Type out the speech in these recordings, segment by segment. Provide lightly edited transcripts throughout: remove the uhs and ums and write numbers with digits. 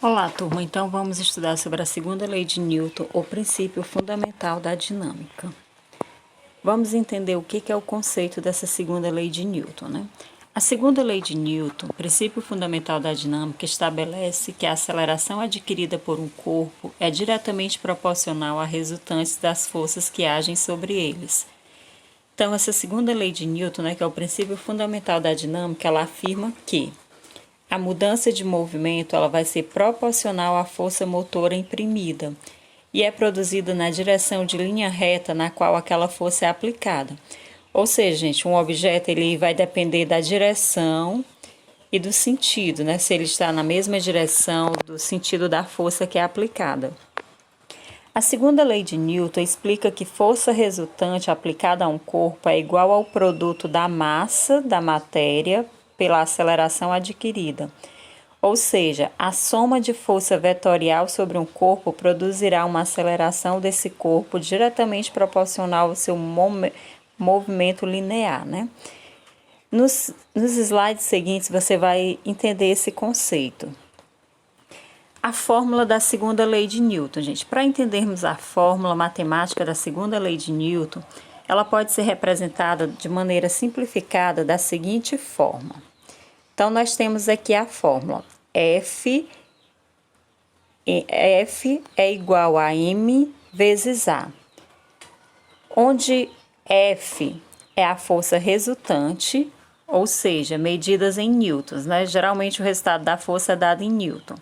Olá, turma. Então vamos estudar sobre a segunda lei de Newton, o princípio fundamental da dinâmica. Vamos entender o que é o conceito dessa segunda lei de Newton, né? A segunda lei de Newton, princípio fundamental da dinâmica, estabelece que a aceleração adquirida por um corpo é diretamente proporcional a resultantes das forças que agem sobre eles. Então, essa segunda lei de Newton, né, que é o princípio fundamental da dinâmica, ela afirma que a mudança de movimento ela vai ser proporcional à força motora imprimida e é produzida na direção de linha reta na qual aquela força é aplicada. Ou seja, gente, um objeto ele vai depender da direção e do sentido, né? Se ele está na mesma direção do sentido da força que é aplicada. A segunda lei de Newton explica que força resultante aplicada a um corpo é igual ao produto da massa da matéria pela aceleração adquirida. Ou seja, a soma de força vetorial sobre um corpo produzirá uma aceleração desse corpo diretamente proporcional ao seu movimento linear, né? Nos slides seguintes você vai entender esse conceito. A fórmula da segunda lei de Newton, gente. Para entendermos a fórmula matemática da segunda lei de Newton, ela pode ser representada de maneira simplificada da seguinte forma. Então, nós temos aqui a fórmula F é igual a M vezes A, onde F é a força resultante, ou seja, medidas em newtons, né? Geralmente o resultado da força é dado em newton.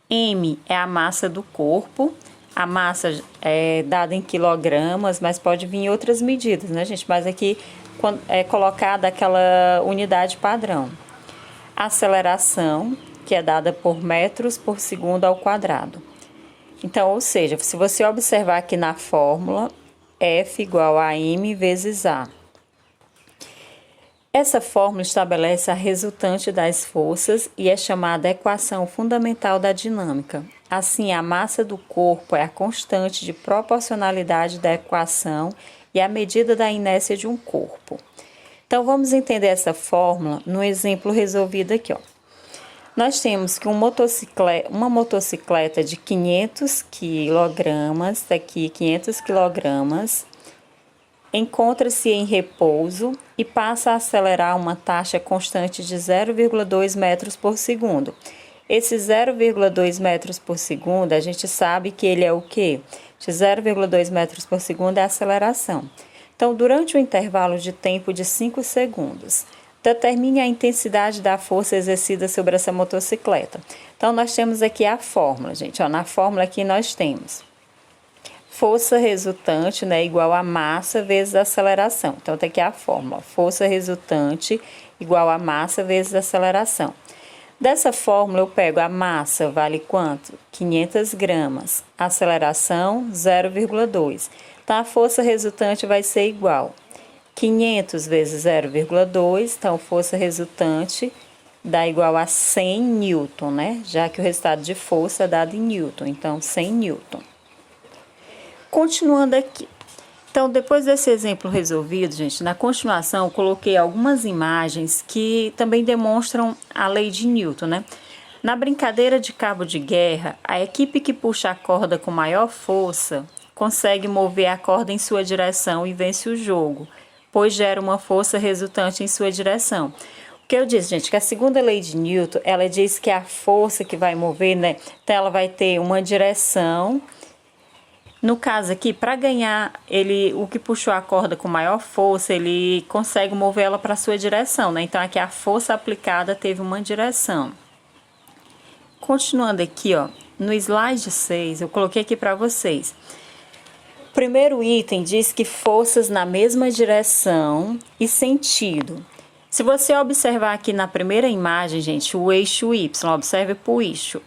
M é a massa do corpo, a massa é dada em quilogramas, mas pode vir em outras medidas, né, gente? Mas aqui é colocada aquela unidade padrão. A aceleração, que é dada por metros por segundo ao quadrado. Então, ou seja, se você observar aqui na fórmula, F igual a M vezes A. Essa fórmula estabelece a resultante das forças e é chamada equação fundamental da dinâmica. Assim, a massa do corpo é a constante de proporcionalidade da equação e a medida da inércia de um corpo. Então, vamos entender essa fórmula no exemplo resolvido aqui, ó. Nós temos que uma motocicleta de 500 quilogramas, daqui 500 quilogramas, encontra-se em repouso e passa a acelerar uma taxa constante de 0,2 metros por segundo. Esse 0,2 metros por segundo, a gente sabe que ele é o quê? De 0,2 metros por segundo é a aceleração. Então, durante o intervalo de tempo de 5 segundos, determine a intensidade da força exercida sobre essa motocicleta. Então, nós temos aqui a fórmula, gente. Ó, na fórmula aqui nós temos força resultante, né, igual a massa vezes a aceleração. Então, tem aqui a fórmula, força resultante igual a massa vezes a aceleração. Dessa fórmula, eu pego a massa, vale quanto? 500 gramas. A aceleração, 0,2. Então, a força resultante vai ser igual 500 vezes 0,2, então, força resultante dá igual a 100 newton, né? Já que o resultado de força é dado em newton, então, 100 newton. Continuando aqui. Então, depois desse exemplo resolvido, gente, na continuação eu coloquei algumas imagens que também demonstram a lei de Newton, né? Na brincadeira de cabo de guerra, a equipe que puxa a corda com maior força consegue mover a corda em sua direção e vence o jogo, pois gera uma força resultante em sua direção. O que eu disse, gente, que a segunda lei de Newton, ela diz que a força que vai mover, né? Então, ela vai ter uma direção. No caso aqui, para ganhar, o que puxou a corda com maior força, ele consegue mover ela para a sua direção, né? Então, aqui a força aplicada teve uma direção. Continuando aqui, ó, no slide 6, eu coloquei aqui para vocês. O primeiro item diz que forças na mesma direção e sentido. Se você observar aqui na primeira imagem, gente, o eixo Y, observe o eixo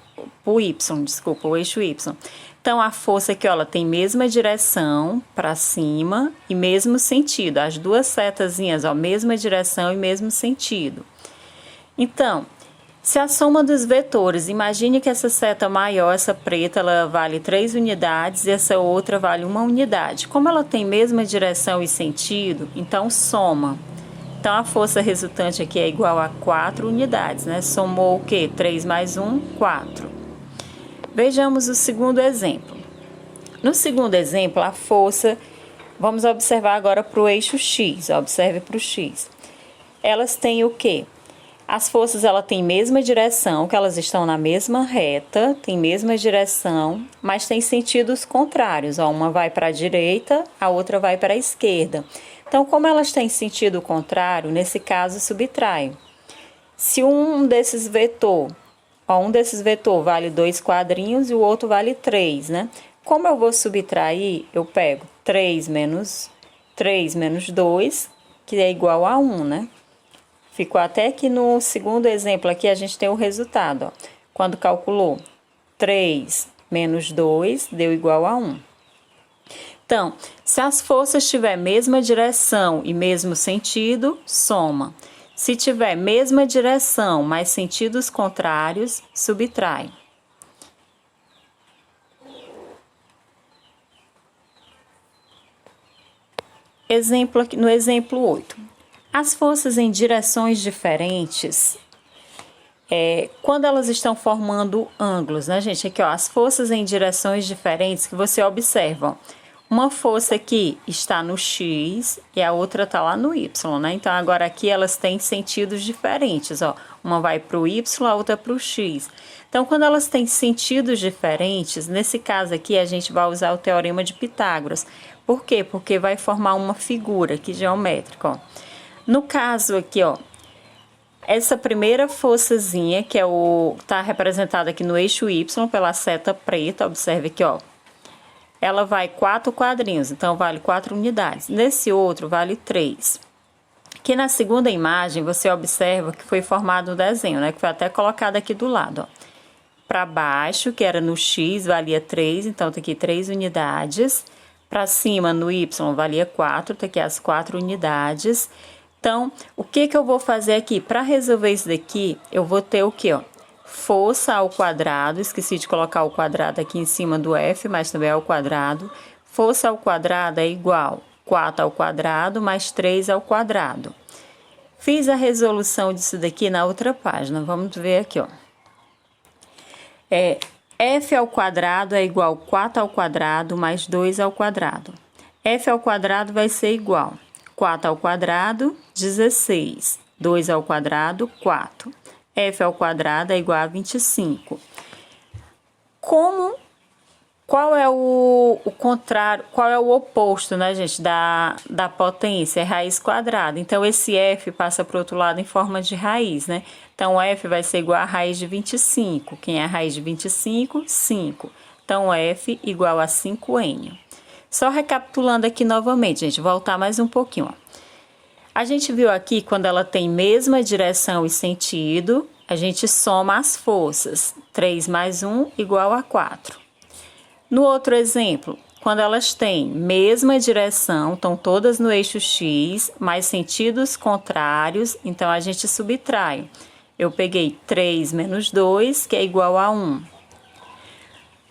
Y. Então, a força aqui, ó, ela tem mesma direção para cima e mesmo sentido. As duas setazinhas, ó, mesma direção e mesmo sentido. Então, se a soma dos vetores, imagine que essa seta maior, essa preta, ela vale 3 unidades e essa outra vale 1 unidade. Como ela tem mesma direção e sentido, então soma. Então, a força resultante aqui é igual a 4 unidades, né? Somou o quê? 3 mais 1, 4. Vejamos o segundo exemplo. No segundo exemplo, a força, vamos observar agora para o eixo X, observe para o X. Elas têm o quê? As forças elas têm mesma direção, que elas estão na mesma reta, tem mesma direção, mas têm sentidos contrários. Ó, uma vai para a direita, a outra vai para a esquerda. Então, como elas têm sentido contrário, nesse caso, subtraio. Se um desses vetor vale 2 quadrinhos e o outro vale 3, né? Como eu vou subtrair, eu pego 3 menos 2, que é igual a 1, né? Ficou até que no segundo exemplo aqui a gente tem o resultado, ó. Quando calculou 3 menos 2 deu igual a 1. Então, se as forças tiver mesma direção e mesmo sentido, soma. Se tiver mesma direção, mas sentidos contrários, subtrai. No exemplo 8. As forças em direções diferentes, quando elas estão formando ângulos, né, gente? Aqui, ó, as forças em direções diferentes que você observa. Uma força aqui está no X e a outra está lá no Y, né? Então, agora aqui elas têm sentidos diferentes, ó. Uma vai para o Y, a outra para o X. Então, quando elas têm sentidos diferentes, nesse caso aqui a gente vai usar o teorema de Pitágoras. Por quê? Porque vai formar uma figura aqui geométrica, ó. No caso aqui, ó, essa primeira forçazinha, que tá representada aqui no eixo Y pela seta preta, observe aqui, ó, ela vai 4 quadrinhos, então vale 4 unidades. Nesse outro, vale 3. Aqui na segunda imagem, você observa que foi formado um desenho, né, que foi até colocado aqui do lado, ó. Para baixo, que era no X, valia 3, então tá aqui 3 unidades. Para cima, no Y, valia 4, tá aqui as 4 unidades. Então, o que eu vou fazer aqui? Para resolver isso daqui, eu vou ter o quê, ó? Força ao quadrado, esqueci de colocar o quadrado aqui em cima do F, mas também é ao quadrado. Força ao quadrado é igual 4 ao quadrado mais 3 ao quadrado. Fiz a resolução disso daqui na outra página, vamos ver aqui, ó. F ao quadrado é igual 4 ao quadrado mais 2 ao quadrado. F ao quadrado vai ser igual 4 ao quadrado, 16. 2 ao quadrado, 4. F ao quadrado é igual a 25. Qual é o contrário, qual é o oposto, né, gente, da potência? É raiz quadrada. Então, esse F passa para o outro lado em forma de raiz, né? Então, F vai ser igual a raiz de 25. Quem é a raiz de 25? 5. Então, F igual a 5N. Só recapitulando aqui novamente, gente, voltar mais um pouquinho, ó. A gente viu aqui, quando ela tem mesma direção e sentido, a gente soma as forças. 3 mais 1 igual a 4. No outro exemplo, quando elas têm mesma direção, estão todas no eixo X, mas sentidos contrários, então a gente subtrai. Eu peguei 3 menos 2, que é igual a 1.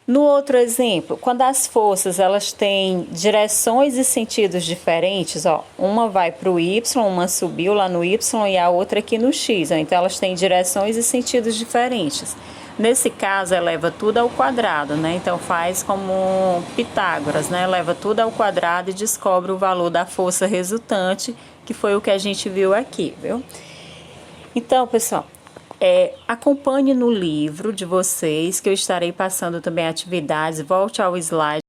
No outro exemplo, quando as forças elas têm direções e sentidos diferentes, ó, uma vai para o Y, uma subiu lá no Y e a outra aqui no X, ó, então elas têm direções e sentidos diferentes. Nesse caso, eleva tudo ao quadrado, né? Então faz como Pitágoras, né? Leva tudo ao quadrado e descobre o valor da força resultante, que foi o que a gente viu aqui, viu? Então, pessoal, acompanhe no livro de vocês, que eu estarei passando também atividades. Volte ao slide.